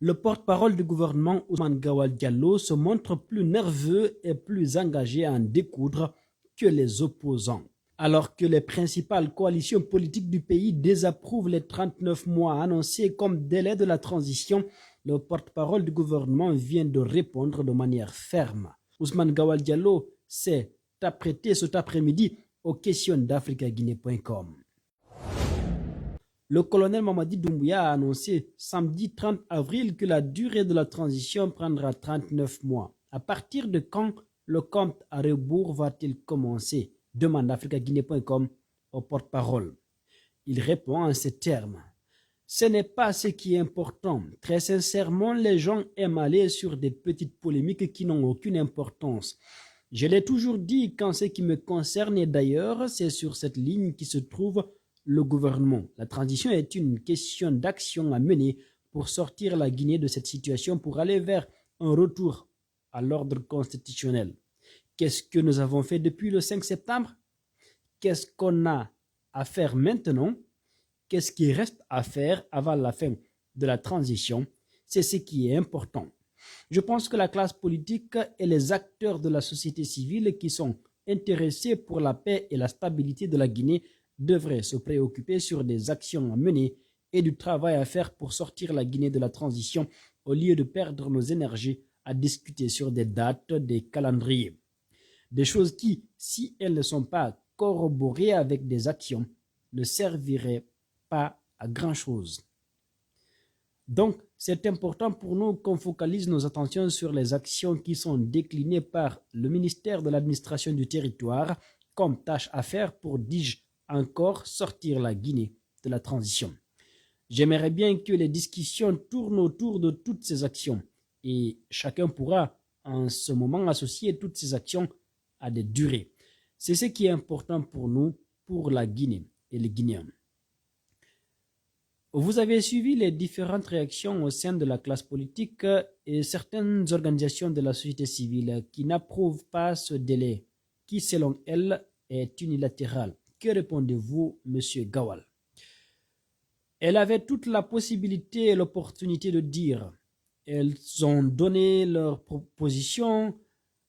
Le porte-parole du gouvernement Ousmane Gawal Diallo se montre plus nerveux et plus engagé à en découdre que les opposants. Alors que les principales coalitions politiques du pays désapprouvent les 39 mois annoncés comme délai de la transition, le porte-parole du gouvernement vient de répondre de manière ferme. Ousmane Gawal Diallo s'est apprêté cet après-midi aux questions d'africaguinée.com. Le colonel Mamadi Doumbouya a annoncé samedi 30 avril que la durée de la transition prendra 39 mois. À partir de quand le compte à rebours va-t-il commencer? Demande africaguinée.com au porte-parole. Il répond en ces termes. Ce n'est pas ce qui est important. Très sincèrement, les gens aiment aller sur des petites polémiques qui n'ont aucune importance. Je l'ai toujours dit, quand ce qui me concerne, et d'ailleurs, c'est sur cette ligne qui se trouve le gouvernement. La transition est une question d'action à mener pour sortir la Guinée de cette situation, pour aller vers un retour à l'ordre constitutionnel. Qu'est-ce que nous avons fait depuis le 5 septembre? Qu'est-ce qu'on a à faire maintenant? Qu'est-ce qui reste à faire avant la fin de la transition? C'est ce qui est important. Je pense que la classe politique et les acteurs de la société civile qui sont intéressés pour la paix et la stabilité de la Guinée devraient se préoccuper sur des actions à mener et du travail à faire pour sortir la Guinée de la transition au lieu de perdre nos énergies à discuter sur des dates, des calendriers. Des choses qui, si elles ne sont pas corroborées avec des actions, ne serviraient pas à grand-chose. Donc, c'est important pour nous qu'on focalise nos attentions sur les actions qui sont déclinées par le ministère de l'administration du territoire comme tâche à faire pour, dis-je encore, sortir la Guinée de la transition. J'aimerais bien que les discussions tournent autour de toutes ces actions et chacun pourra en ce moment associer toutes ces actions à des durées. C'est ce qui est important pour nous, pour la Guinée et les Guinéens. Vous avez suivi les différentes réactions au sein de la classe politique et certaines organisations de la société civile qui n'approuvent pas ce délai, qui selon elles est unilatéral. Que répondez-vous, M. Gawal? Elles avaient toute la possibilité et l'opportunité de dire. Elles ont donné leur proposition.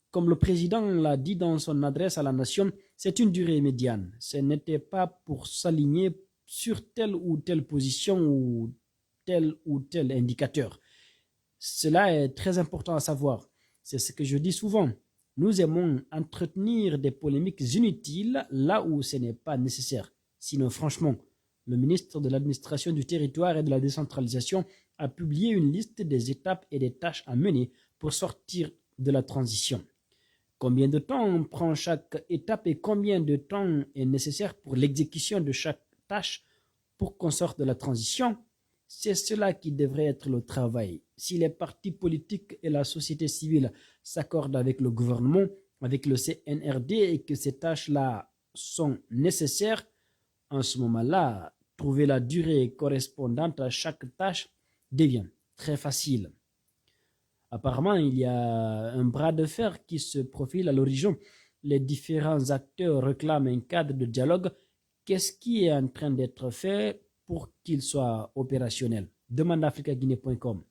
Comme le président l'a dit dans son adresse à la nation, c'est une durée médiane. Ce n'était pas pour s'aligner sur telle ou telle position ou tel indicateur. Cela est très important à savoir. C'est ce que je dis souvent. Nous aimons entretenir des polémiques inutiles là où ce n'est pas nécessaire. Sinon, franchement, le ministre de l'Administration du Territoire et de la Décentralisation a publié une liste des étapes et des tâches à mener pour sortir de la transition. Combien de temps prend chaque étape et combien de temps est nécessaire pour l'exécution de chaque tâche pour qu'on sorte de la transition? C'est cela qui devrait être le travail. Si les partis politiques et la société civile s'accordent avec le gouvernement, avec le CNRD et que ces tâches-là sont nécessaires, en ce moment-là, trouver la durée correspondante à chaque tâche devient très facile. Apparemment, il y a un bras de fer qui se profile à l'horizon. Les différents acteurs réclament un cadre de dialogue. Qu'est-ce qui est en train d'être fait pour qu'il soit opérationnel? Demande africaguinée.com.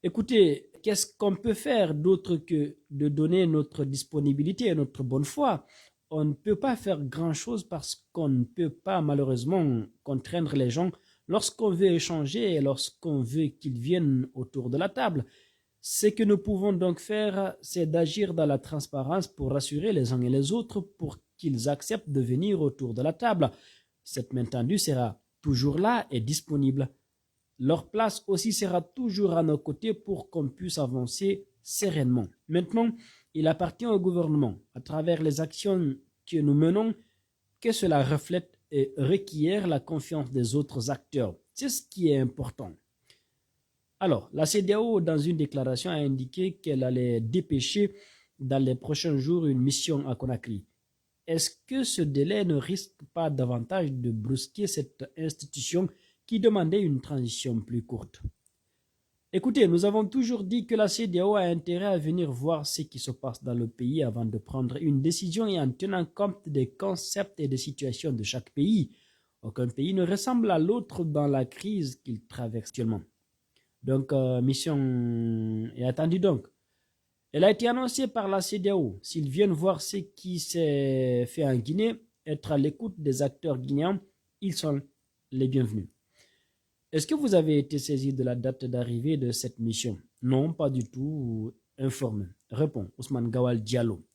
Écoutez, qu'est-ce qu'on peut faire d'autre que de donner notre disponibilité et notre bonne foi? On ne peut pas faire grand-chose parce qu'on ne peut pas malheureusement contraindre les gens lorsqu'on veut échanger et lorsqu'on veut qu'ils viennent autour de la table. Ce que nous pouvons donc faire, c'est d'agir dans la transparence pour rassurer les uns et les autres pour qu'ils acceptent de venir autour de la table. Cette main tendue sera toujours là et disponible. Leur place aussi sera toujours à nos côtés pour qu'on puisse avancer sereinement. Maintenant, il appartient au gouvernement, à travers les actions que nous menons, que cela reflète et requiert la confiance des autres acteurs. C'est ce qui est important. Alors, la CEDEAO, dans une déclaration, a indiqué qu'elle allait dépêcher dans les prochains jours une mission à Conakry. Est-ce que ce délai ne risque pas davantage de brusquer cette institution qui demandait une transition plus courte? Écoutez, nous avons toujours dit que la CEDEAO a intérêt à venir voir ce qui se passe dans le pays avant de prendre une décision et en tenant compte des concepts et des situations de chaque pays. Aucun pays ne ressemble à l'autre dans la crise qu'il traverse actuellement. Donc, mission est attendue donc. Elle a été annoncée par la CEDEAO. S'ils viennent voir ce qui s'est fait en Guinée, être à l'écoute des acteurs guinéens, ils sont les bienvenus. Est-ce que vous avez été saisi de la date d'arrivée de cette mission? Non, pas du tout informé. Répond Ousmane Gawal Diallo.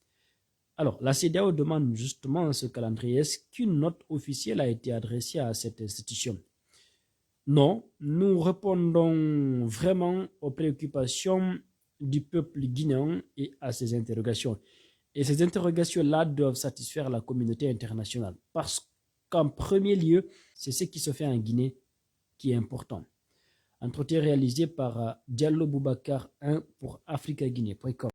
Alors, la CEDEAO demande justement ce calendrier. Est-ce qu'une note officielle a été adressée à cette institution? Non, nous répondons vraiment aux préoccupations du peuple guinéen et à ses interrogations. Et ces interrogations-là doivent satisfaire la communauté internationale. Parce qu'en premier lieu, c'est ce qui se fait en Guinée qui est important. Entretien réalisé par Diallo Boubacar 1 pour africaguinée.com.